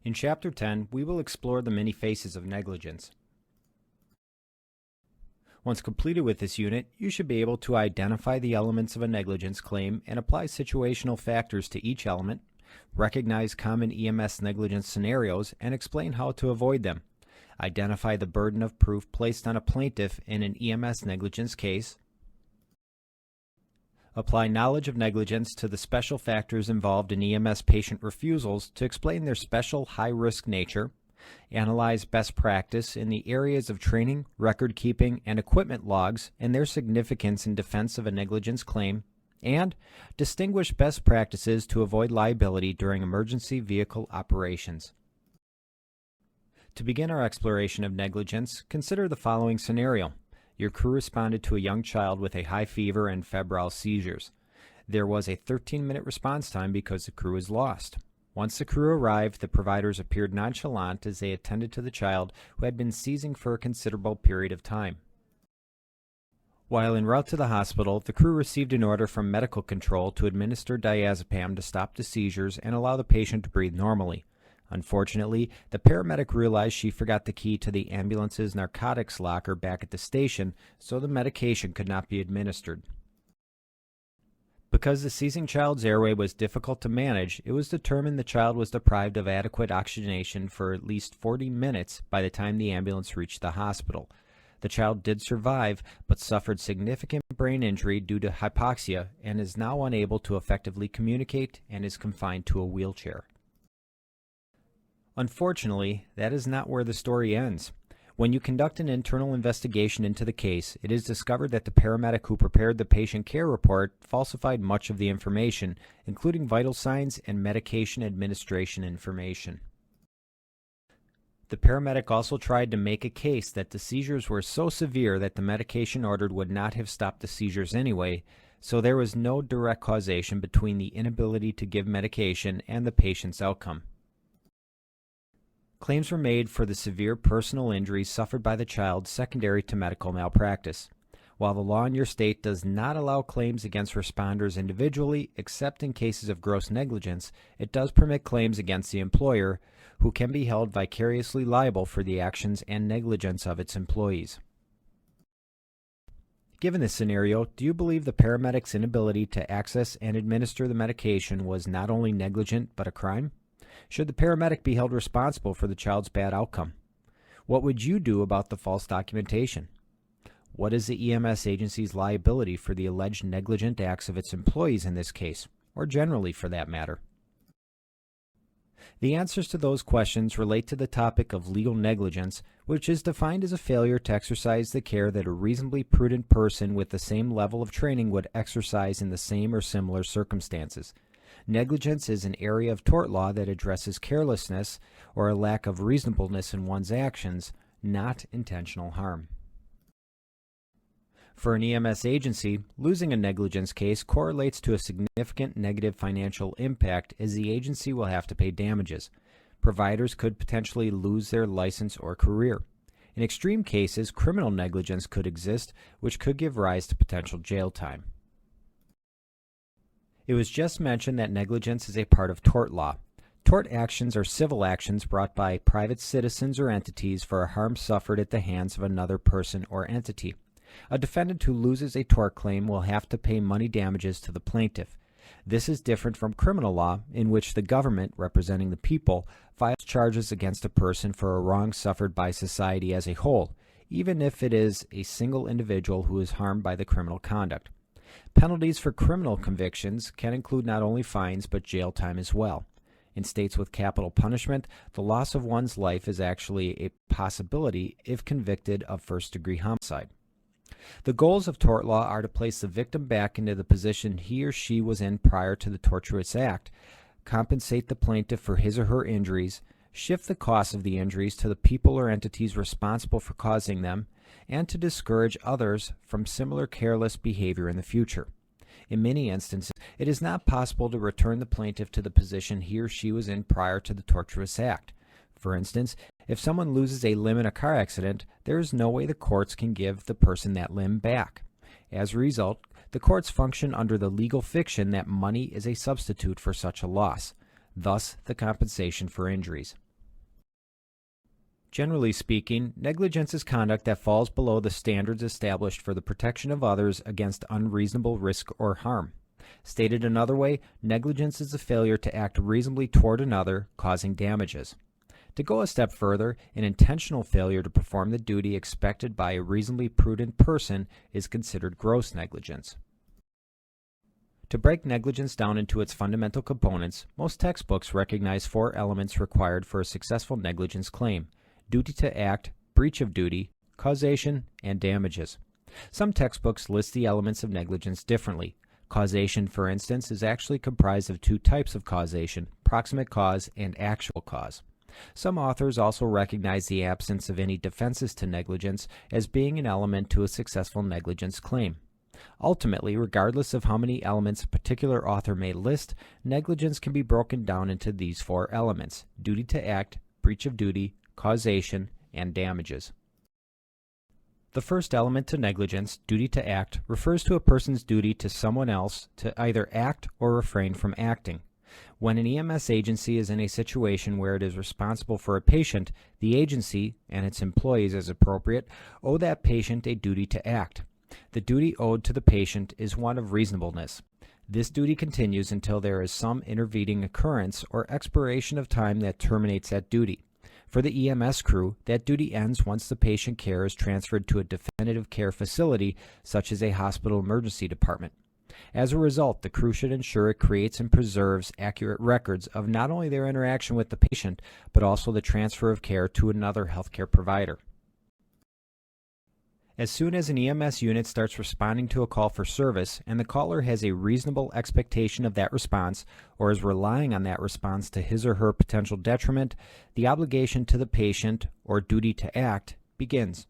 In Chapter 10, we will explore the many faces of negligence. Once completed with this unit, you should be able to identify the elements of a negligence claim and apply situational factors to each element, recognize common EMS negligence scenarios, and explain how to avoid them. Identify the burden of proof placed on a plaintiff in an EMS negligence case. Apply knowledge of negligence to the special factors involved in EMS patient refusals to explain their special high-risk nature. Analyze best practice in the areas of training, record keeping, and equipment logs and their significance in defense of a negligence claim. And distinguish best practices to avoid liability during emergency vehicle operations. To begin our exploration of negligence, consider the following scenario. Your crew responded to a young child with a high fever and febrile seizures. There was a 13-minute response time because the crew was lost. Once the crew arrived, the providers appeared nonchalant as they attended to the child who had been seizing for a considerable period of time. While en route to the hospital, the crew received an order from medical control to administer diazepam to stop the seizures and allow the patient to breathe normally. Unfortunately, the paramedic realized she forgot the key to the ambulance's narcotics locker back at the station, so the medication could not be administered. Because the seizing child's airway was difficult to manage, it was determined the child was deprived of adequate oxygenation for at least 40 minutes by the time the ambulance reached the hospital. The child did survive, but suffered significant brain injury due to hypoxia and is now unable to effectively communicate and is confined to a wheelchair. Unfortunately, that is not where the story ends. When you conduct an internal investigation into the case, it is discovered that the paramedic who prepared the patient care report falsified much of the information, including vital signs and medication administration information. The paramedic also tried to make a case that the seizures were so severe that the medication ordered would not have stopped the seizures anyway, so there was no direct causation between the inability to give medication and the patient's outcome. Claims were made for the severe personal injuries suffered by the child secondary to medical malpractice. While the law in your state does not allow claims against responders individually, except in cases of gross negligence, it does permit claims against the employer, who can be held vicariously liable for the actions and negligence of its employees. Given this scenario, do you believe the paramedic's inability to access and administer the medication was not only negligent but a crime? Should the paramedic be held responsible for the child's bad outcome? What would you do about the false documentation? What is the EMS agency's liability for the alleged negligent acts of its employees in this case, or generally for that matter? The answers to those questions relate to the topic of legal negligence, which is defined as a failure to exercise the care that a reasonably prudent person with the same level of training would exercise in the same or similar circumstances. Negligence is an area of tort law that addresses carelessness or a lack of reasonableness in one's actions, not intentional harm. For an EMS agency, losing a negligence case correlates to a significant negative financial impact as the agency will have to pay damages. Providers could potentially lose their license or career. In extreme cases, criminal negligence could exist, which could give rise to potential jail time. It was just mentioned that negligence is a part of tort law. Tort actions are civil actions brought by private citizens or entities for a harm suffered at the hands of another person or entity. A defendant who loses a tort claim will have to pay money damages to the plaintiff. This is different from criminal law, in which the government, representing the people, files charges against a person for a wrong suffered by society as a whole, even if it is a single individual who is harmed by the criminal conduct. Penalties for criminal convictions can include not only fines but jail time as well. In states with capital punishment, the loss of one's life is actually a possibility if convicted of first-degree homicide. The goals of tort law are to place the victim back into the position he or she was in prior to the tortious act, compensate the plaintiff for his or her injuries, shift the cost of the injuries to the people or entities responsible for causing them, and to discourage others from similar careless behavior in the future. In many instances, it is not possible to return the plaintiff to the position he or she was in prior to the tortious act. For instance, if someone loses a limb in a car accident, there is no way the courts can give the person that limb back. As a result, the courts function under the legal fiction that money is a substitute for such a loss, thus the compensation for injuries. Generally speaking, negligence is conduct that falls below the standards established for the protection of others against unreasonable risk or harm. Stated another way, negligence is the failure to act reasonably toward another, causing damages. To go a step further, an intentional failure to perform the duty expected by a reasonably prudent person is considered gross negligence. To break negligence down into its fundamental components, most textbooks recognize 4 elements required for a successful negligence claim: duty to act, breach of duty, causation, and damages. Some textbooks list the elements of negligence differently. Causation, for instance, is actually comprised of 2 types of causation: proximate cause and actual cause. Some authors also recognize the absence of any defenses to negligence as being an element to a successful negligence claim. Ultimately, regardless of how many elements a particular author may list, negligence can be broken down into these 4 elements: duty to act, breach of duty, causation, and damages. The first element to negligence, duty to act, refers to a person's duty to someone else to either act or refrain from acting. When an EMS agency is in a situation where it is responsible for a patient, the agency, and its employees as appropriate, owe that patient a duty to act. The duty owed to the patient is one of reasonableness. This duty continues until there is some intervening occurrence or expiration of time that terminates that duty. For the EMS crew, that duty ends once the patient care is transferred to a definitive care facility, such as a hospital emergency department. As a result, the crew should ensure it creates and preserves accurate records of not only their interaction with the patient, but also the transfer of care to another healthcare provider. As soon as an EMS unit starts responding to a call for service and the caller has a reasonable expectation of that response or is relying on that response to his or her potential detriment, the obligation to the patient, or duty to act, begins.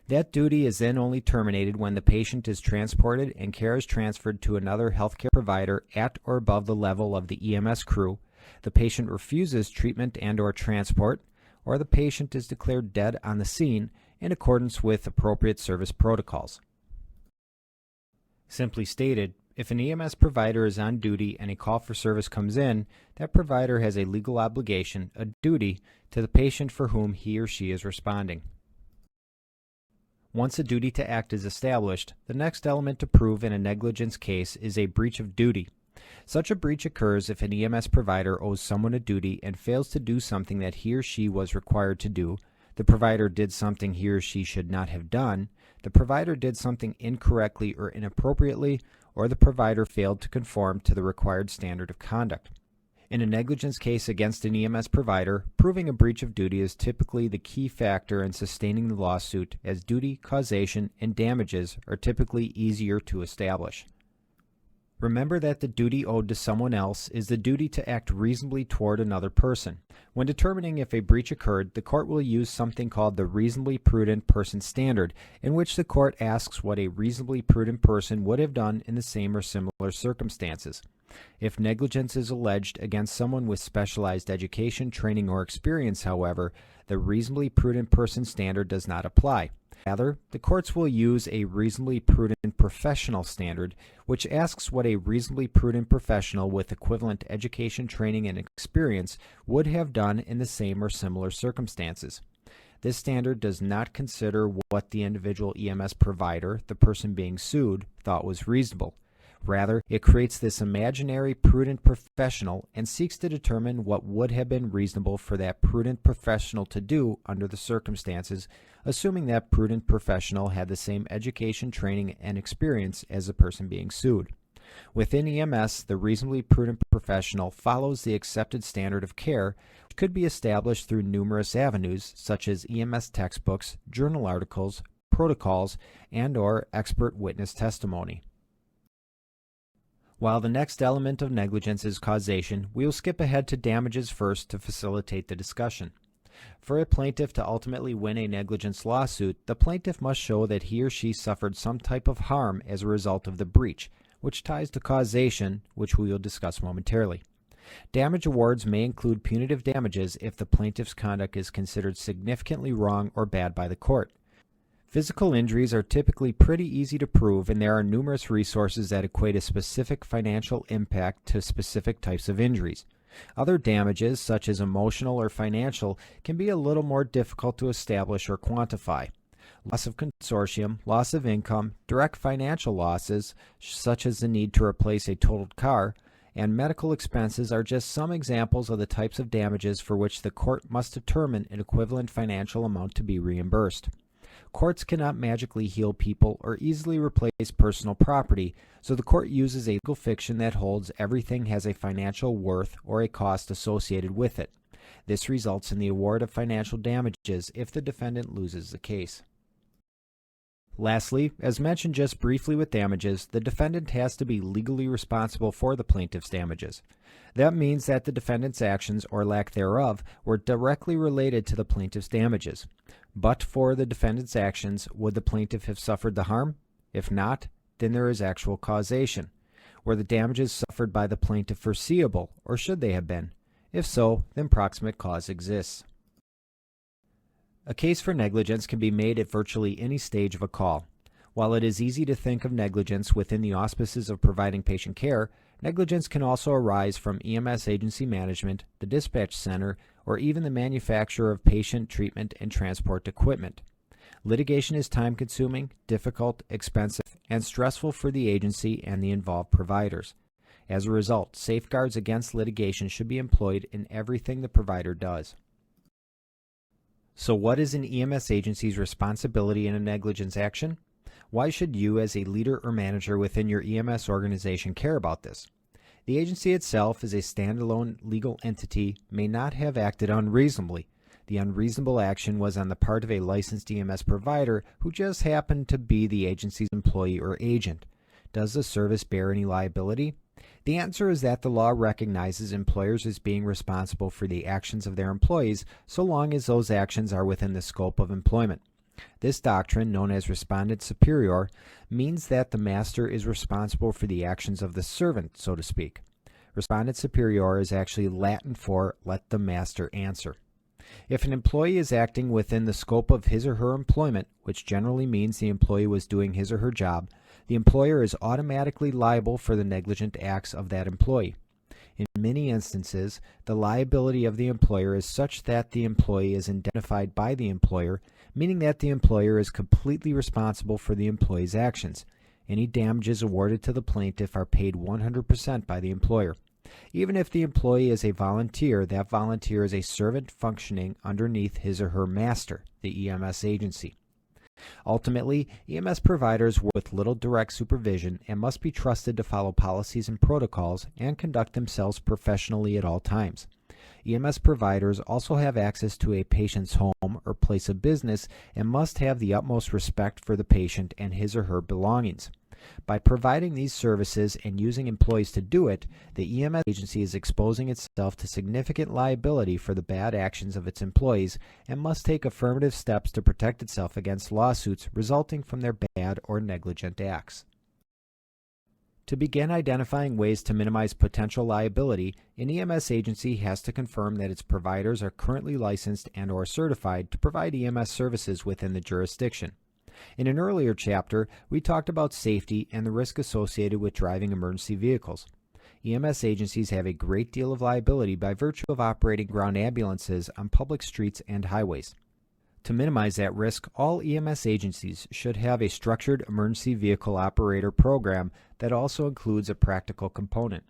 That duty is then only terminated when the patient is transported and care is transferred to another healthcare provider at or above the level of the EMS crew, the patient refuses treatment and/or transport, or the patient is declared dead on the scene in accordance with appropriate service protocols. Simply stated, if an EMS provider is on duty and a call for service comes in, that provider has a legal obligation, a duty, to the patient for whom he or she is responding. Once a duty to act is established, the next element to prove in a negligence case is a breach of duty. Such a breach occurs if an EMS provider owes someone a duty and fails to do something that he or she was required to do, the provider did something he or she should not have done, the provider did something incorrectly or inappropriately, or the provider failed to conform to the required standard of conduct. In a negligence case against an EMS provider, proving a breach of duty is typically the key factor in sustaining the lawsuit, as duty, causation, and damages are typically easier to establish. Remember that the duty owed to someone else is the duty to act reasonably toward another person. When determining if a breach occurred, the court will use something called the reasonably prudent person standard, in which the court asks what a reasonably prudent person would have done in the same or similar circumstances. If negligence is alleged against someone with specialized education, training, or experience, however, the reasonably prudent person standard does not apply. Rather, the courts will use a reasonably prudent professional standard, which asks what a reasonably prudent professional with equivalent education, training, and experience would have done in the same or similar circumstances. This standard does not consider what the individual EMS provider, the person being sued, thought was reasonable. Rather, it creates this imaginary prudent professional and seeks to determine what would have been reasonable for that prudent professional to do under the circumstances, assuming that prudent professional had the same education, training, and experience as the person being sued. Within EMS, the reasonably prudent professional follows the accepted standard of care, which could be established through numerous avenues, such as EMS textbooks, journal articles, protocols, and/or expert witness testimony. While the next element of negligence is causation, we will skip ahead to damages first to facilitate the discussion. For a plaintiff to ultimately win a negligence lawsuit, the plaintiff must show that he or she suffered some type of harm as a result of the breach, which ties to causation, which we will discuss momentarily. Damage awards may include punitive damages if the plaintiff's conduct is considered significantly wrong or bad by the court. Physical injuries are typically pretty easy to prove, and there are numerous resources that equate a specific financial impact to specific types of injuries. Other damages, such as emotional or financial, can be a little more difficult to establish or quantify. Loss of consortium, loss of income, direct financial losses, such as the need to replace a totaled car, and medical expenses are just some examples of the types of damages for which the court must determine an equivalent financial amount to be reimbursed. Courts cannot magically heal people or easily replace personal property, so the court uses a legal fiction that holds everything has a financial worth or a cost associated with it. This results in the award of financial damages if the defendant loses the case. Lastly, as mentioned just briefly with damages, the defendant has to be legally responsible for the plaintiff's damages. That means that the defendant's actions or lack thereof were directly related to the plaintiff's damages. But for the defendant's actions, would the plaintiff have suffered the harm? If not, then there is actual causation. Were the damages suffered by the plaintiff foreseeable, or should they have been? If so, then proximate cause exists. A case for negligence can be made at virtually any stage of a call. While it is easy to think of negligence within the auspices of providing patient care, negligence can also arise from EMS agency management, the dispatch center, or even the manufacturer of patient treatment and transport equipment. Litigation is time-consuming, difficult, expensive, and stressful for the agency and the involved providers. As a result, safeguards against litigation should be employed in everything the provider does. So what is an EMS agency's responsibility in a negligence action? Why should you, as a leader or manager within your EMS organization, care about this? The agency itself, as a standalone legal entity, may not have acted unreasonably. The unreasonable action was on the part of a licensed EMS provider who just happened to be the agency's employee or agent. Does the service bear any liability? The answer is that the law recognizes employers as being responsible for the actions of their employees so long as those actions are within the scope of employment. This doctrine, known as respondent superior, means that the master is responsible for the actions of the servant, so to speak. Respondent superior is actually Latin for let the master answer. If an employee is acting within the scope of his or her employment, which generally means the employee was doing his or her job, the employer is automatically liable for the negligent acts of that employee. In many instances, the liability of the employer is such that the employee is indemnified by the employer, meaning that the employer is completely responsible for the employee's actions. Any damages awarded to the plaintiff are paid 100% by the employer. Even if the employee is a volunteer, that volunteer is a servant functioning underneath his or her master, the EMS agency. Ultimately, EMS providers work with little direct supervision and must be trusted to follow policies and protocols and conduct themselves professionally at all times. EMS providers also have access to a patient's home or place of business and must have the utmost respect for the patient and his or her belongings. By providing these services and using employees to do it, the EMS agency is exposing itself to significant liability for the bad actions of its employees and must take affirmative steps to protect itself against lawsuits resulting from their bad or negligent acts. To begin identifying ways to minimize potential liability, an EMS agency has to confirm that its providers are currently licensed and/or certified to provide EMS services within the jurisdiction. In an earlier chapter, we talked about safety and the risk associated with driving emergency vehicles. EMS agencies have a great deal of liability by virtue of operating ground ambulances on public streets and highways. To minimize that risk, all EMS agencies should have a structured emergency vehicle operator program that also includes a practical component.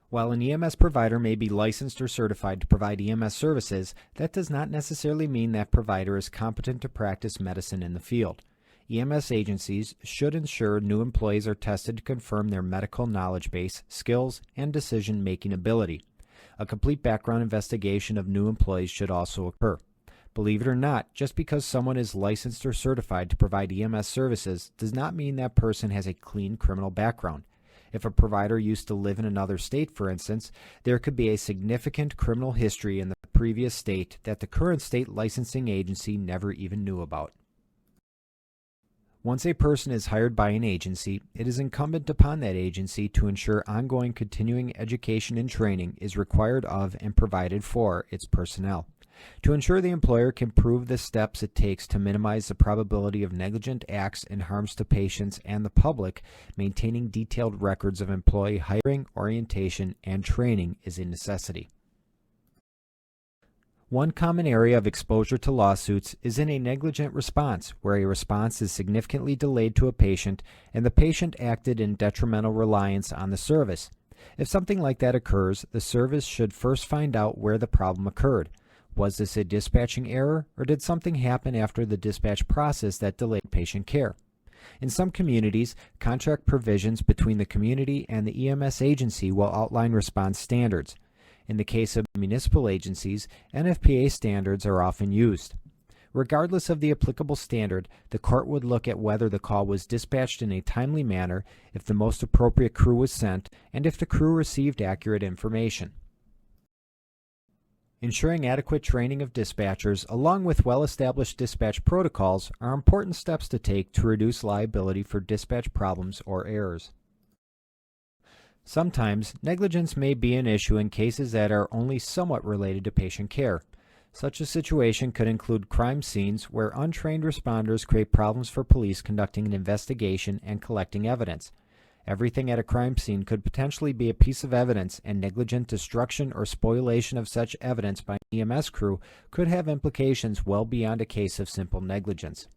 While an EMS provider may be licensed or certified to provide EMS services, that does not necessarily mean that provider is competent to practice medicine in the field. EMS agencies should ensure new employees are tested to confirm their medical knowledge base, skills, and decision-making ability. A complete background investigation of new employees should also occur. Believe it or not, just because someone is licensed or certified to provide EMS services does not mean that person has a clean criminal background. If a provider used to live in another state, for instance, there could be a significant criminal history in the previous state that the current state licensing agency never even knew about. Once a person is hired by an agency, it is incumbent upon that agency to ensure ongoing continuing education and training is required of and provided for its personnel. To ensure the employer can prove the steps it takes to minimize the probability of negligent acts and harms to patients and the public, maintaining detailed records of employee hiring, orientation, and training is a necessity. One common area of exposure to lawsuits is in a negligent response, where a response is significantly delayed to a patient and the patient acted in detrimental reliance on the service. If something like that occurs, the service should first find out where the problem occurred. Was this a dispatching error, or did something happen after the dispatch process that delayed patient care? In some communities, contract provisions between the community and the EMS agency will outline response standards. In the case of municipal agencies, NFPA standards are often used. Regardless of the applicable standard, the court would look at whether the call was dispatched in a timely manner, if the most appropriate crew was sent, and if the crew received accurate information. Ensuring adequate training of dispatchers, along with well-established dispatch protocols, are important steps to take to reduce liability for dispatch problems or errors. Sometimes, negligence may be an issue in cases that are only somewhat related to patient care. Such a situation could include crime scenes where untrained responders create problems for police conducting an investigation and collecting evidence. Everything at a crime scene could potentially be a piece of evidence, and negligent destruction or spoliation of such evidence by an EMS crew could have implications well beyond a case of simple negligence.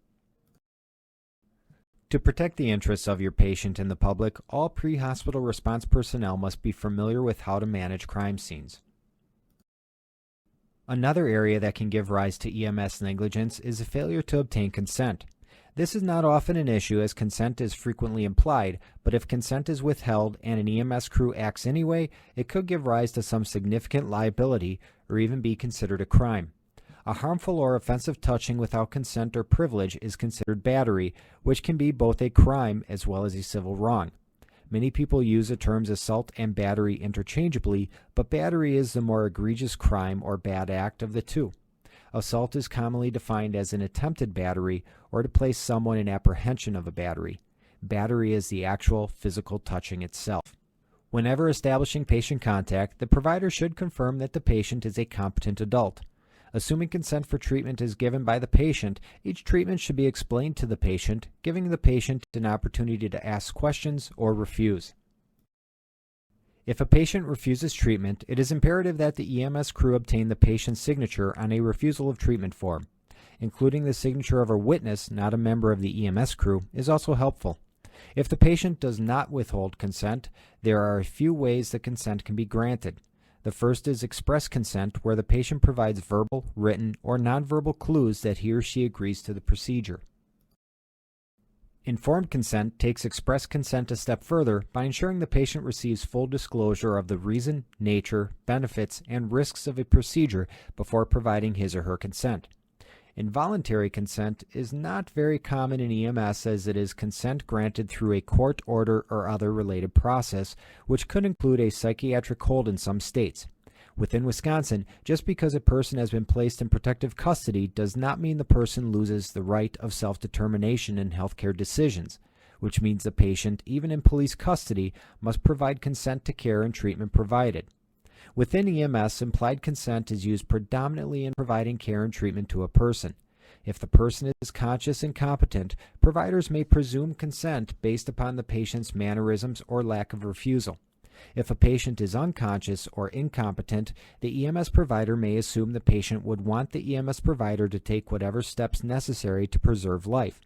To protect the interests of your patient and the public, all pre-hospital response personnel must be familiar with how to manage crime scenes. Another area that can give rise to EMS negligence is a failure to obtain consent. This is not often an issue, as consent is frequently implied, but if consent is withheld and an EMS crew acts anyway, it could give rise to some significant liability or even be considered a crime. A harmful or offensive touching without consent or privilege is considered battery, which can be both a crime as well as a civil wrong. Many people use the terms assault and battery interchangeably, but battery is the more egregious crime or bad act of the two. Assault is commonly defined as an attempted battery or to place someone in apprehension of a battery. Battery is the actual physical touching itself. Whenever establishing patient contact, the provider should confirm that the patient is a competent adult. Assuming consent for treatment is given by the patient, each treatment should be explained to the patient, giving the patient an opportunity to ask questions or refuse. If a patient refuses treatment, it is imperative that the EMS crew obtain the patient's signature on a refusal of treatment form. Including the signature of a witness, not a member of the EMS crew, is also helpful. If the patient does not withhold consent, there are a few ways that consent can be granted. The first is express consent, where the patient provides verbal, written, or nonverbal clues that he or she agrees to the procedure. Informed consent takes express consent a step further by ensuring the patient receives full disclosure of the reason, nature, benefits, and risks of a procedure before providing his or her consent. Involuntary consent is not very common in EMS, as it is consent granted through a court order or other related process, which could include a psychiatric hold in some states. Within Wisconsin, just because a person has been placed in protective custody does not mean the person loses the right of self-determination in healthcare decisions, which means the patient, even in police custody, must provide consent to care and treatment provided. Within EMS, implied consent is used predominantly in providing care and treatment to a person. If the person is conscious and competent, providers may presume consent based upon the patient's mannerisms or lack of refusal. If a patient is unconscious or incompetent, the EMS provider may assume the patient would want the EMS provider to take whatever steps necessary to preserve life.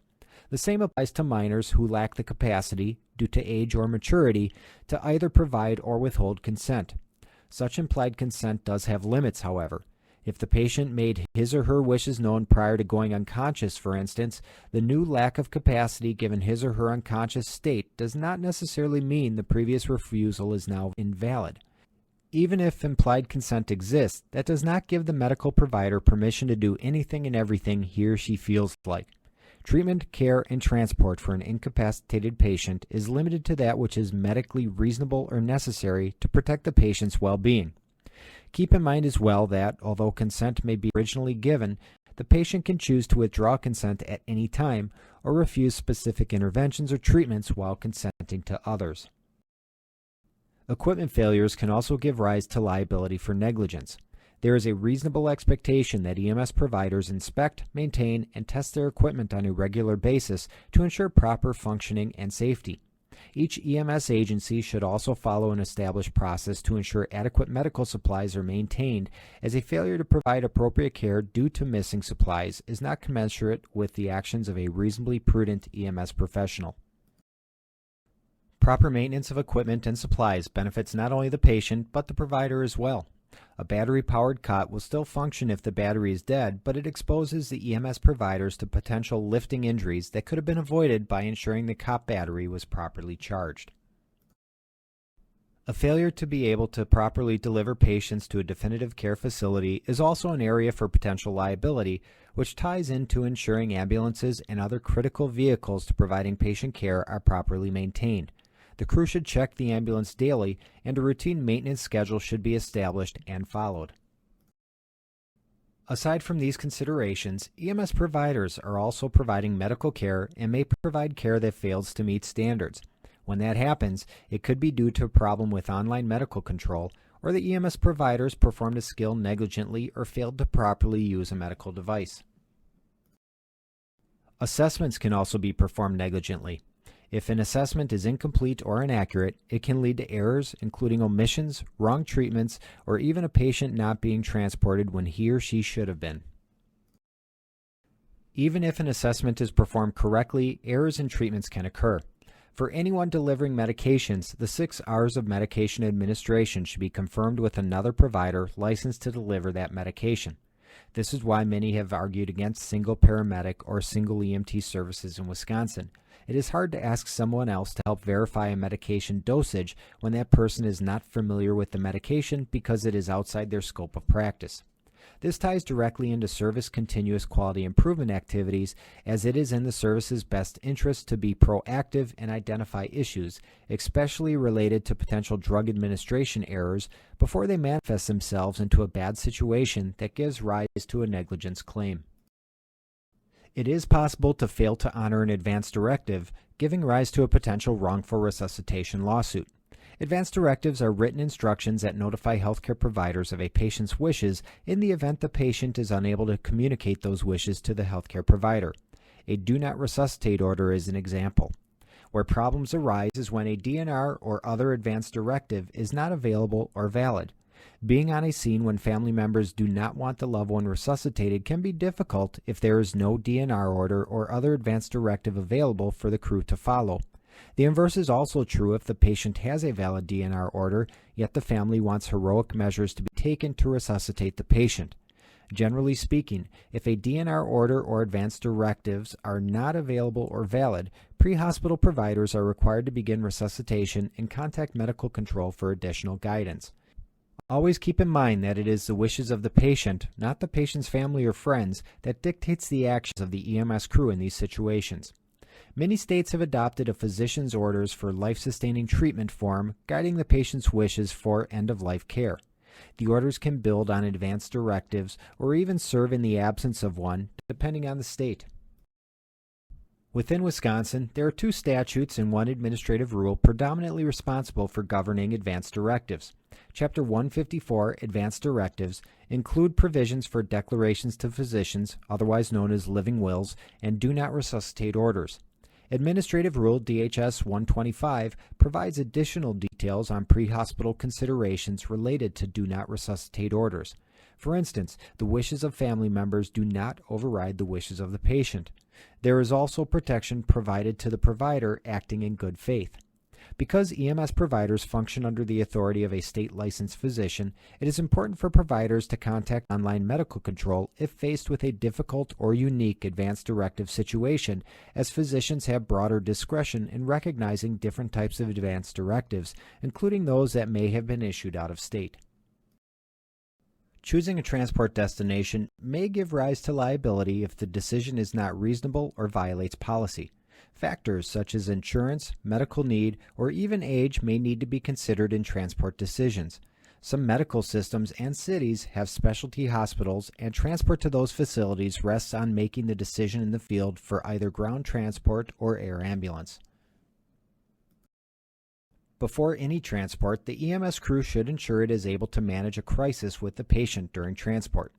The same applies to minors who lack the capacity, due to age or maturity, to either provide or withhold consent. Such implied consent does have limits, however. If the patient made his or her wishes known prior to going unconscious, for instance, the new lack of capacity given his or her unconscious state does not necessarily mean the previous refusal is now invalid. Even if implied consent exists, that does not give the medical provider permission to do anything and everything he or she feels like. Treatment, care, and transport for an incapacitated patient is limited to that which is medically reasonable or necessary to protect the patient's well-being. Keep in mind as well that, although consent may be originally given, the patient can choose to withdraw consent at any time or refuse specific interventions or treatments while consenting to others. Equipment failures can also give rise to liability for negligence. There is a reasonable expectation that EMS providers inspect, maintain, and test their equipment on a regular basis to ensure proper functioning and safety. Each EMS agency should also follow an established process to ensure adequate medical supplies are maintained, as a failure to provide appropriate care due to missing supplies is not commensurate with the actions of a reasonably prudent EMS professional. Proper maintenance of equipment and supplies benefits not only the patient but the provider as well. A battery-powered cot will still function if the battery is dead, but it exposes the EMS providers to potential lifting injuries that could have been avoided by ensuring the cot battery was properly charged. A failure to be able to properly deliver patients to a definitive care facility is also an area for potential liability, which ties into ensuring ambulances and other critical vehicles to providing patient care are properly maintained. The crew should check the ambulance daily, and a routine maintenance schedule should be established and followed. Aside from these considerations, EMS providers are also providing medical care and may provide care that fails to meet standards. When that happens, it could be due to a problem with online medical control, or the EMS providers performed a skill negligently or failed to properly use a medical device. Assessments can also be performed negligently. If an assessment is incomplete or inaccurate, it can lead to errors, including omissions, wrong treatments, or even a patient not being transported when he or she should have been. Even if an assessment is performed correctly, errors in treatments can occur. For anyone delivering medications, the 6 R's of medication administration should be confirmed with another provider licensed to deliver that medication. This is why many have argued against single paramedic or single EMT services in Wisconsin. It is hard to ask someone else to help verify a medication dosage when that person is not familiar with the medication because it is outside their scope of practice. This ties directly into service continuous quality improvement activities, as it is in the service's best interest to be proactive and identify issues, especially related to potential drug administration errors, before they manifest themselves into a bad situation that gives rise to a negligence claim. It is possible to fail to honor an advance directive, giving rise to a potential wrongful resuscitation lawsuit. Advance directives are written instructions that notify healthcare providers of a patient's wishes in the event the patient is unable to communicate those wishes to the healthcare provider. A do not resuscitate order is an example. Where problems arise is when a DNR or other advance directive is not available or valid. Being on a scene when family members do not want the loved one resuscitated can be difficult if there is no DNR order or other advance directive available for the crew to follow. The inverse is also true if the patient has a valid DNR order, yet the family wants heroic measures to be taken to resuscitate the patient. Generally speaking, if a DNR order or advance directives are not available or valid, pre-hospital providers are required to begin resuscitation and contact medical control for additional guidance. Always keep in mind that it is the wishes of the patient, not the patient's family or friends, that dictates the actions of the EMS crew in these situations. Many states have adopted a physician's orders for life-sustaining treatment form, guiding the patient's wishes for end-of-life care. The orders can build on advance directives or even serve in the absence of one, depending on the state. Within Wisconsin, there are 2 statutes and 1 administrative rule predominantly responsible for governing advance directives. Chapter 154, Advance Directives, include provisions for declarations to physicians, otherwise known as living wills, and do not resuscitate orders. Administrative Rule DHS 125 provides additional details on pre-hospital considerations related to do not resuscitate orders. For instance, the wishes of family members do not override the wishes of the patient. There is also protection provided to the provider acting in good faith. Because EMS providers function under the authority of a state-licensed physician, it is important for providers to contact online medical control if faced with a difficult or unique advance directive situation, as physicians have broader discretion in recognizing different types of advance directives, including those that may have been issued out of state. Choosing a transport destination may give rise to liability if the decision is not reasonable or violates policy. Factors such as insurance, medical need, or even age may need to be considered in transport decisions. Some medical systems and cities have specialty hospitals, and transport to those facilities rests on making the decision in the field for either ground transport or air ambulance. Before any transport, the EMS crew should ensure it is able to manage a crisis with the patient during transport.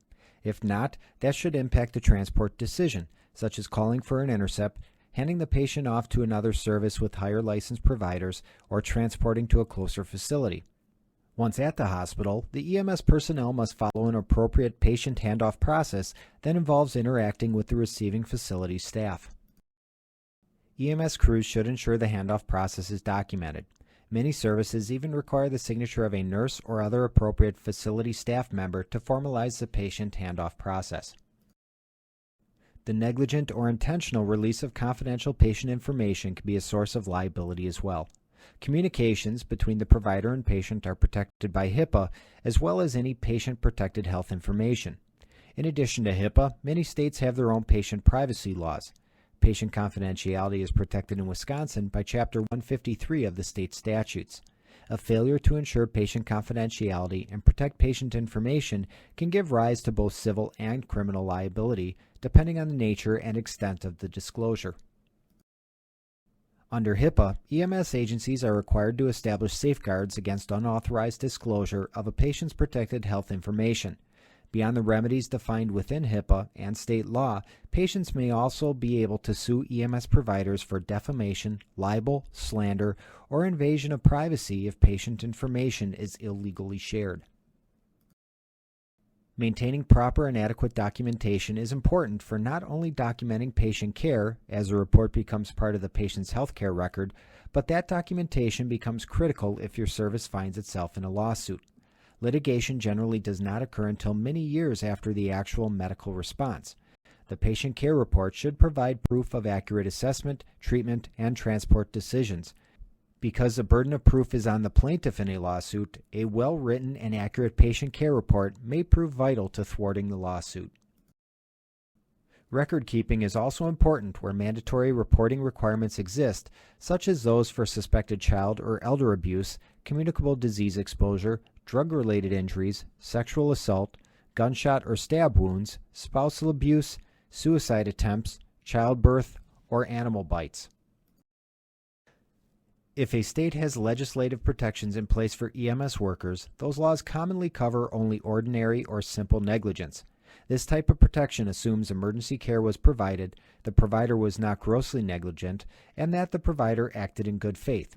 If not, that should impact the transport decision, such as calling for an intercept, handing the patient off to another service with higher licensed providers, or transporting to a closer facility. Once at the hospital, the EMS personnel must follow an appropriate patient handoff process that involves interacting with the receiving facility staff. EMS crews should ensure the handoff process is documented. Many services even require the signature of a nurse or other appropriate facility staff member to formalize the patient handoff process. The negligent or intentional release of confidential patient information can be a source of liability as well. Communications between the provider and patient are protected by HIPAA, as well as any patient-protected health information. In addition to HIPAA, many states have their own patient privacy laws. Patient confidentiality is protected in Wisconsin by Chapter 153 of the state statutes. A failure to ensure patient confidentiality and protect patient information can give rise to both civil and criminal liability, depending on the nature and extent of the disclosure. Under HIPAA, EMS agencies are required to establish safeguards against unauthorized disclosure of a patient's protected health information. Beyond the remedies defined within HIPAA and state law, patients may also be able to sue EMS providers for defamation, libel, slander, or invasion of privacy if patient information is illegally shared. Maintaining proper and adequate documentation is important for not only documenting patient care, as a report becomes part of the patient's healthcare record, but that documentation becomes critical if your service finds itself in a lawsuit. Litigation generally does not occur until many years after the actual medical response. The patient care report should provide proof of accurate assessment, treatment, and transport decisions. Because the burden of proof is on the plaintiff in a lawsuit, a well-written and accurate patient care report may prove vital to thwarting the lawsuit. Record keeping is also important where mandatory reporting requirements exist, such as those for suspected child or elder abuse, communicable disease exposure, drug-related injuries, sexual assault, gunshot or stab wounds, spousal abuse, suicide attempts, childbirth, or animal bites. If a state has legislative protections in place for EMS workers, those laws commonly cover only ordinary or simple negligence. This type of protection assumes emergency care was provided, the provider was not grossly negligent, and that the provider acted in good faith.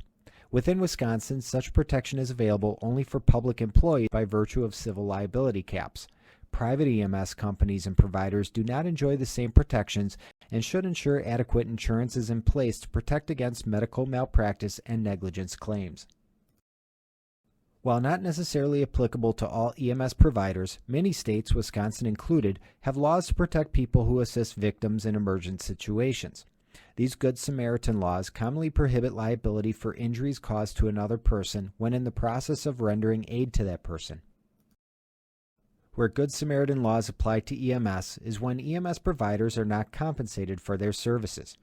Within Wisconsin, such protection is available only for public employees by virtue of civil liability caps. Private EMS companies and providers do not enjoy the same protections and should ensure adequate insurance is in place to protect against medical malpractice and negligence claims. While not necessarily applicable to all EMS providers, many states, Wisconsin included, have laws to protect people who assist victims in emergent situations. These Good Samaritan laws commonly prohibit liability for injuries caused to another person when in the process of rendering aid to that person. Where Good Samaritan laws apply to EMS is when EMS providers are not compensated for their services.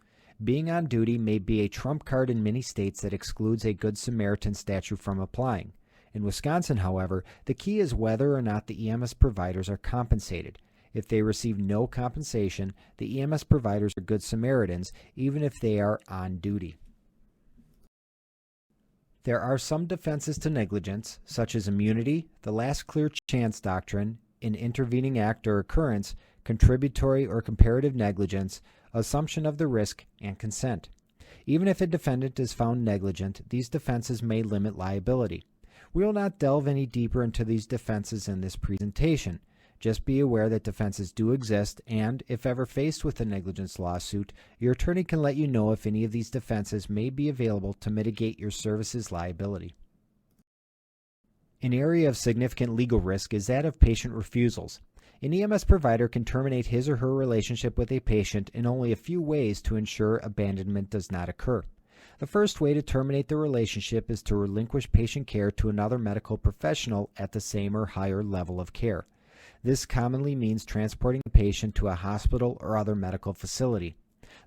Being on duty may be a trump card in many states that excludes a Good Samaritan statute from applying. In Wisconsin, however, the key is whether or not the EMS providers are compensated. If they receive no compensation, the EMS providers are Good Samaritans, even if they are on duty. There are some defenses to negligence, such as immunity, the last clear chance doctrine, an intervening act or occurrence, contributory or comparative negligence, assumption of the risk, and consent. Even if a defendant is found negligent, these defenses may limit liability. We will not delve any deeper into these defenses in this presentation. Just be aware that defenses do exist, and, if ever faced with a negligence lawsuit, your attorney can let you know if any of these defenses may be available to mitigate your service's liability. An area of significant legal risk is that of patient refusals. An EMS provider can terminate his or her relationship with a patient in only a few ways to ensure abandonment does not occur. The first way to terminate the relationship is to relinquish patient care to another medical professional at the same or higher level of care. This commonly means transporting the patient to a hospital or other medical facility.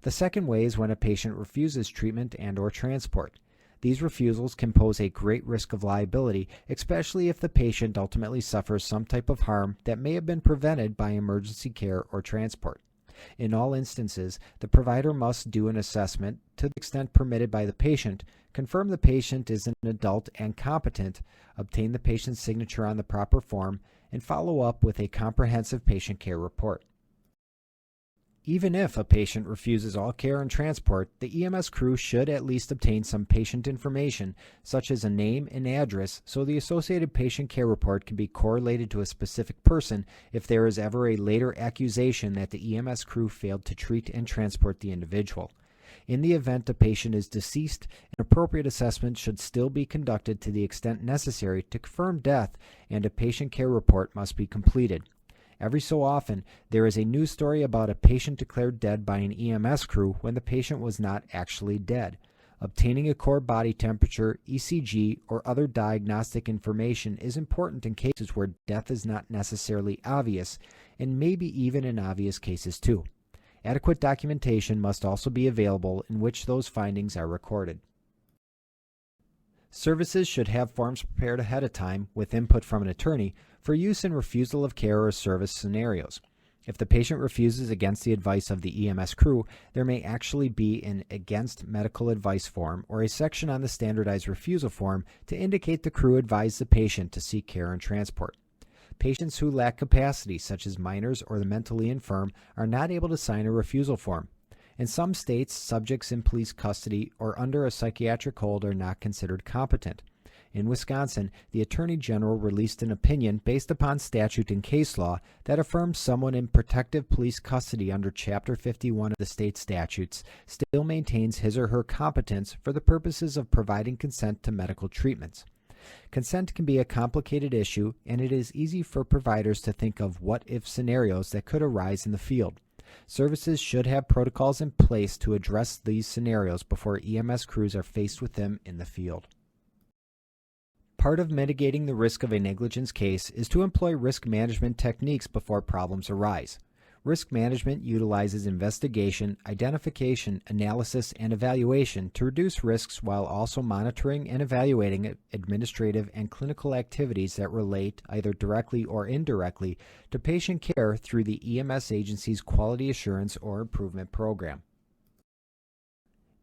The second way is when a patient refuses treatment and/or transport. These refusals can pose a great risk of liability, especially if the patient ultimately suffers some type of harm that may have been prevented by emergency care or transport. In all instances, the provider must do an assessment to the extent permitted by the patient, confirm the patient is an adult and competent, obtain the patient's signature on the proper form, and follow up with a comprehensive patient care report. Even if a patient refuses all care and transport, the EMS crew should at least obtain some patient information, such as a name and address, so the associated patient care report can be correlated to a specific person if there is ever a later accusation that the EMS crew failed to treat and transport the individual. In the event a patient is deceased, an appropriate assessment should still be conducted to the extent necessary to confirm death, and a patient care report must be completed. Every so often, there is a news story about a patient declared dead by an EMS crew when the patient was not actually dead. Obtaining a core body temperature, ECG, or other diagnostic information is important in cases where death is not necessarily obvious, and maybe even in obvious cases too. Adequate documentation must also be available in which those findings are recorded. Services should have forms prepared ahead of time with input from an attorney for use in refusal of care or service scenarios. If the patient refuses against the advice of the EMS crew, there may actually be an against medical advice form or a section on the standardized refusal form to indicate the crew advised the patient to seek care and transport. Patients who lack capacity, such as minors or the mentally infirm, are not able to sign a refusal form. In some states, subjects in police custody or under a psychiatric hold are not considered competent. In Wisconsin, the Attorney General released an opinion based upon statute and case law that affirms someone in protective police custody under Chapter 51 of the state statutes still maintains his or her competence for the purposes of providing consent to medical treatments. Consent can be a complicated issue, and it is easy for providers to think of what-if scenarios that could arise in the field. Services should have protocols in place to address these scenarios before EMS crews are faced with them in the field. Part of mitigating the risk of a negligence case is to employ risk management techniques before problems arise. Risk management utilizes investigation, identification, analysis, and evaluation to reduce risks while also monitoring and evaluating administrative and clinical activities that relate, either directly or indirectly, to patient care through the EMS agency's quality assurance or improvement program.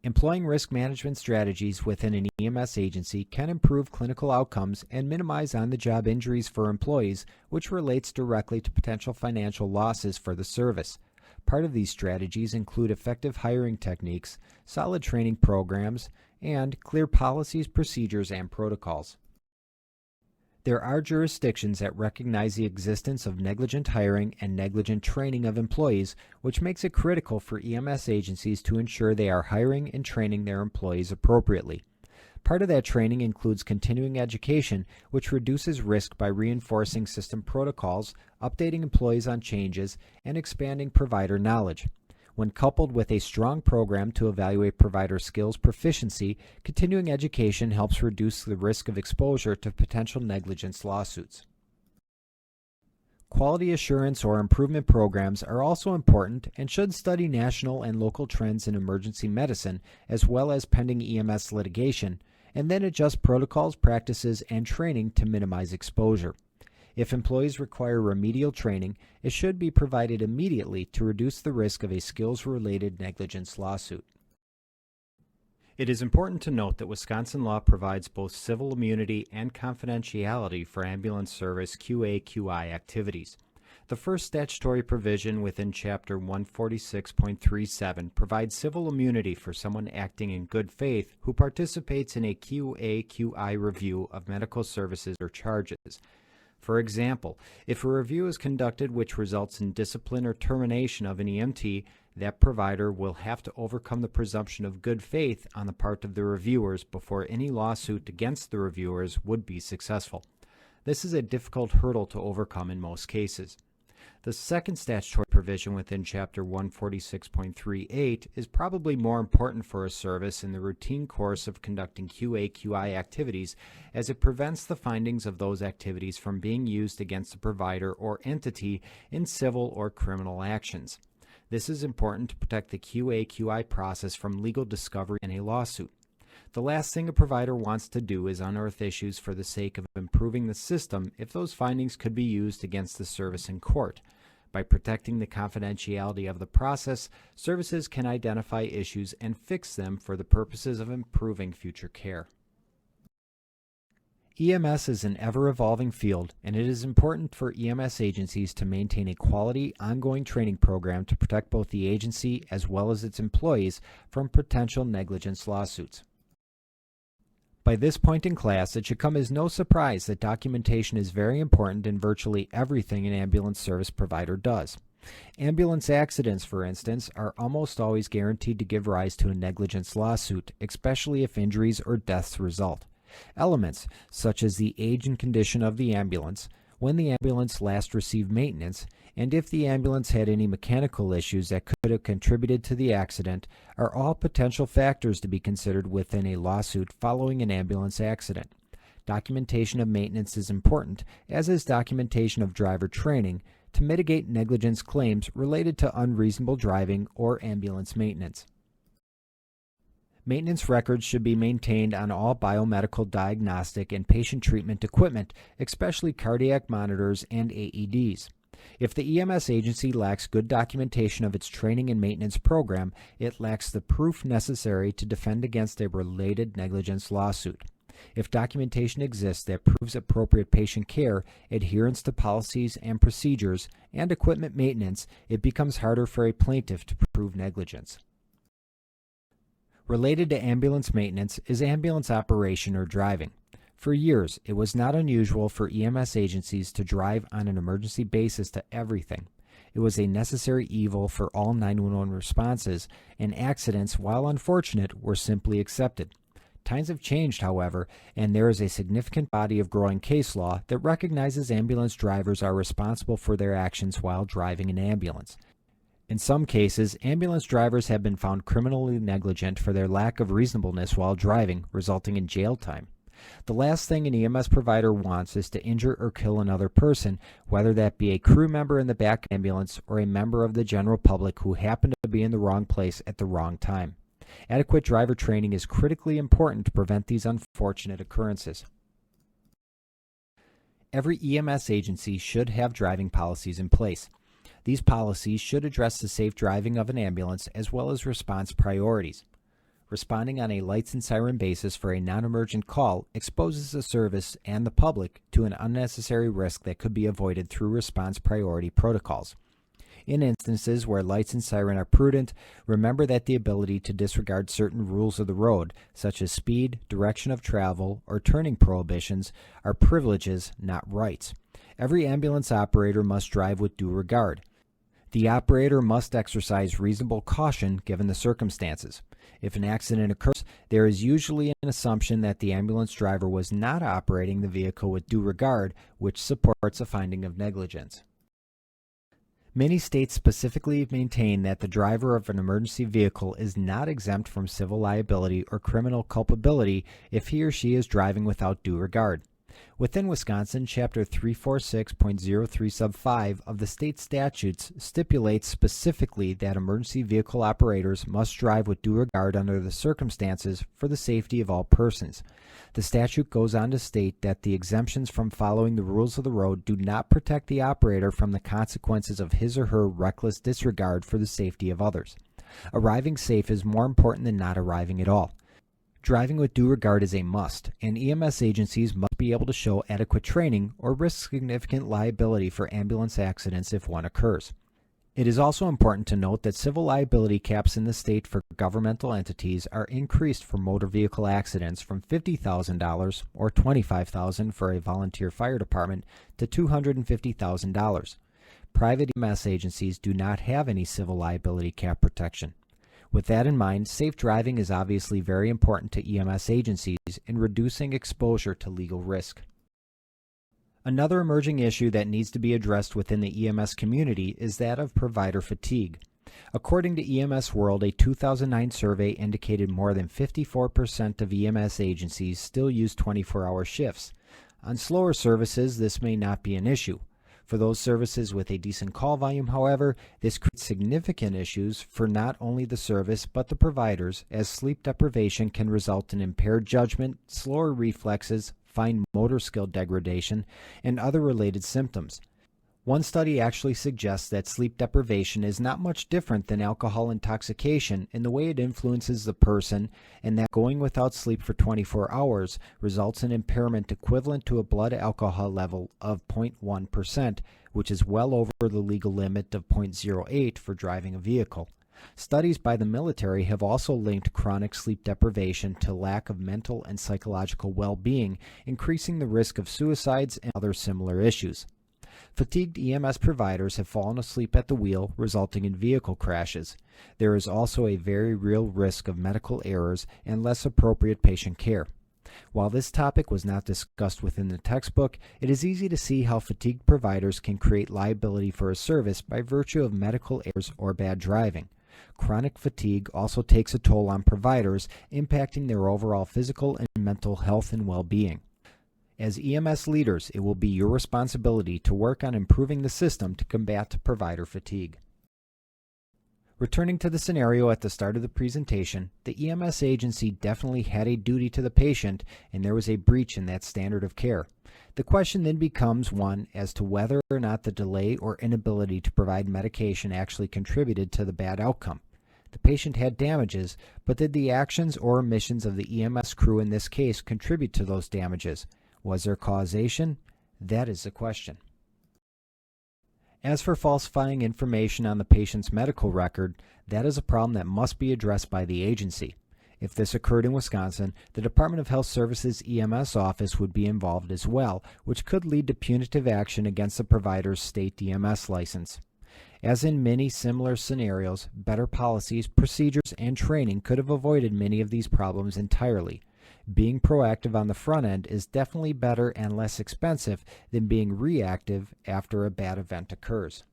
Employing risk management strategies within an EMS agency can improve clinical outcomes and minimize on-the-job injuries for employees, which relates directly to potential financial losses for the service. Part of these strategies include effective hiring techniques, solid training programs, and clear policies, procedures, and protocols. There are jurisdictions that recognize the existence of negligent hiring and negligent training of employees, which makes it critical for EMS agencies to ensure they are hiring and training their employees appropriately. Part of that training includes continuing education, which reduces risk by reinforcing system protocols, updating employees on changes, and expanding provider knowledge. When coupled with a strong program to evaluate provider skills proficiency, continuing education helps reduce the risk of exposure to potential negligence lawsuits. Quality assurance or improvement programs are also important and should study national and local trends in emergency medicine as well as pending EMS litigation, and then adjust protocols, practices, and training to minimize exposure. If employees require remedial training, it should be provided immediately to reduce the risk of a skills-related negligence lawsuit. It is important to note that Wisconsin law provides both civil immunity and confidentiality for ambulance service QA/QI activities. The first statutory provision within Chapter 146.37 provides civil immunity for someone acting in good faith who participates in a QA/QI review of medical services or charges. For example, if a review is conducted which results in discipline or termination of an EMT, that provider will have to overcome the presumption of good faith on the part of the reviewers before any lawsuit against the reviewers would be successful. This is a difficult hurdle to overcome in most cases. The second statutory provision within Chapter 146.38 is probably more important for a service in the routine course of conducting QA/QI activities, as it prevents the findings of those activities from being used against the provider or entity in civil or criminal actions. This is important to protect the QA/QI process from legal discovery in a lawsuit. The last thing a provider wants to do is unearth issues for the sake of improving the system if those findings could be used against the service in court. By protecting the confidentiality of the process, services can identify issues and fix them for the purposes of improving future care. EMS is an ever-evolving field, and it is important for EMS agencies to maintain a quality, ongoing training program to protect both the agency as well as its employees from potential negligence lawsuits. By this point in class, it should come as no surprise that documentation is very important in virtually everything an ambulance service provider does. Ambulance accidents, for instance, are almost always guaranteed to give rise to a negligence lawsuit, especially if injuries or deaths result. Elements such as the age and condition of the ambulance, when the ambulance last received maintenance, and if the ambulance had any mechanical issues that could have contributed to the accident are all potential factors to be considered within a lawsuit following an ambulance accident. Documentation of maintenance is important, as is documentation of driver training, to mitigate negligence claims related to unreasonable driving or ambulance maintenance. Maintenance records should be maintained on all biomedical diagnostic and patient treatment equipment, especially cardiac monitors and AEDs. If the EMS agency lacks good documentation of its training and maintenance program, it lacks the proof necessary to defend against a related negligence lawsuit. If documentation exists that proves appropriate patient care, adherence to policies and procedures, and equipment maintenance, it becomes harder for a plaintiff to prove negligence. Related to ambulance maintenance is ambulance operation or driving. For years, it was not unusual for EMS agencies to drive on an emergency basis to everything. It was a necessary evil for all 911 responses, and accidents, while unfortunate, were simply accepted. Times have changed, however, and there is a significant body of growing case law that recognizes ambulance drivers are responsible for their actions while driving an ambulance. In some cases, ambulance drivers have been found criminally negligent for their lack of reasonableness while driving, resulting in jail time. The last thing an EMS provider wants is to injure or kill another person, whether that be a crew member in the back ambulance or a member of the general public who happened to be in the wrong place at the wrong time. Adequate driver training is critically important to prevent these unfortunate occurrences. Every EMS agency should have driving policies in place. These policies should address the safe driving of an ambulance as well as response priorities. Responding on a lights and siren basis for a non-emergent call exposes the service and the public to an unnecessary risk that could be avoided through response priority protocols. In instances where lights and siren are prudent, remember that the ability to disregard certain rules of the road, such as speed, direction of travel, or turning prohibitions, are privileges, not rights. Every ambulance operator must drive with due regard. The operator must exercise reasonable caution given the circumstances. If an accident occurs, there is usually an assumption that the ambulance driver was not operating the vehicle with due regard, which supports a finding of negligence. Many states specifically maintain that the driver of an emergency vehicle is not exempt from civil liability or criminal culpability if he or she is driving without due regard. Within Wisconsin, Chapter 346.03 sub 5 of the state statutes stipulates specifically that emergency vehicle operators must drive with due regard under the circumstances for the safety of all persons. The statute goes on to state that the exemptions from following the rules of the road do not protect the operator from the consequences of his or her reckless disregard for the safety of others. Arriving safe is more important than not arriving at all. Driving with due regard is a must, and EMS agencies must be able to show adequate training or risk significant liability for ambulance accidents if one occurs. It is also important to note that civil liability caps in the state for governmental entities are increased for motor vehicle accidents from $50,000 or $25,000 for a volunteer fire department to $250,000. Private EMS agencies do not have any civil liability cap protection. With that in mind, safe driving is obviously very important to EMS agencies in reducing exposure to legal risk. Another emerging issue that needs to be addressed within the EMS community is that of provider fatigue. According to EMS World, a 2009 survey indicated more than 54% of EMS agencies still use 24-hour shifts. On slower services, this may not be an issue. For those services with a decent call volume, however, this creates significant issues for not only the service but the providers, as sleep deprivation can result in impaired judgment, slower reflexes, fine motor skill degradation, and other related symptoms. One study actually suggests that sleep deprivation is not much different than alcohol intoxication in the way it influences the person, and that going without sleep for 24 hours results in impairment equivalent to a blood alcohol level of 0.1%, which is well over the legal limit of 0.08 for driving a vehicle. Studies by the military have also linked chronic sleep deprivation to lack of mental and psychological well-being, increasing the risk of suicides and other similar issues. Fatigued EMS providers have fallen asleep at the wheel, resulting in vehicle crashes. There is also a very real risk of medical errors and less appropriate patient care. While this topic was not discussed within the textbook, it is easy to see how fatigued providers can create liability for a service by virtue of medical errors or bad driving. Chronic fatigue also takes a toll on providers, impacting their overall physical and mental health and well-being. As EMS leaders, it will be your responsibility to work on improving the system to combat provider fatigue. Returning to the scenario at the start of the presentation, the EMS agency definitely had a duty to the patient, and there was a breach in that standard of care. The question then becomes one as to whether or not the delay or inability to provide medication actually contributed to the bad outcome. The patient had damages, but did the actions or omissions of the EMS crew in this case contribute to those damages? Was there causation? That is the question. As for falsifying information on the patient's medical record, that is a problem that must be addressed by the agency. If this occurred in Wisconsin, the Department of Health Services EMS office would be involved as well, which could lead to punitive action against the provider's state EMS license. As in many similar scenarios, better policies, procedures, and training could have avoided many of these problems entirely. Being proactive on the front end is definitely better and less expensive than being reactive after a bad event occurs.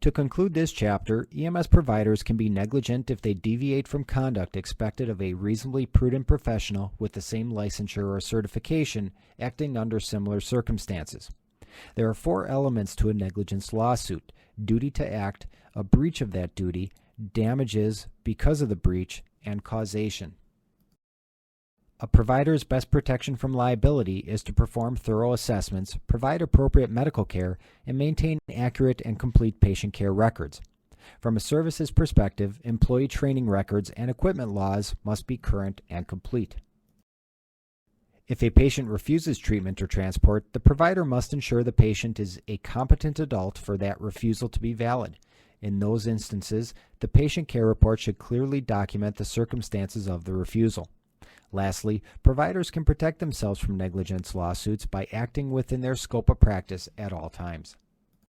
To conclude this chapter, EMS providers can be negligent if they deviate from conduct expected of a reasonably prudent professional with the same licensure or certification acting under similar circumstances. There are 4 elements to a negligence lawsuit: duty to act, a breach of that duty, damages because of the breach, and causation. A provider's best protection from liability is to perform thorough assessments, provide appropriate medical care, and maintain accurate and complete patient care records. From a services perspective, employee training records and equipment laws must be current and complete. If a patient refuses treatment or transport, the provider must ensure the patient is a competent adult for that refusal to be valid. In those instances, the patient care report should clearly document the circumstances of the refusal. Lastly, providers can protect themselves from negligence lawsuits by acting within their scope of practice at all times.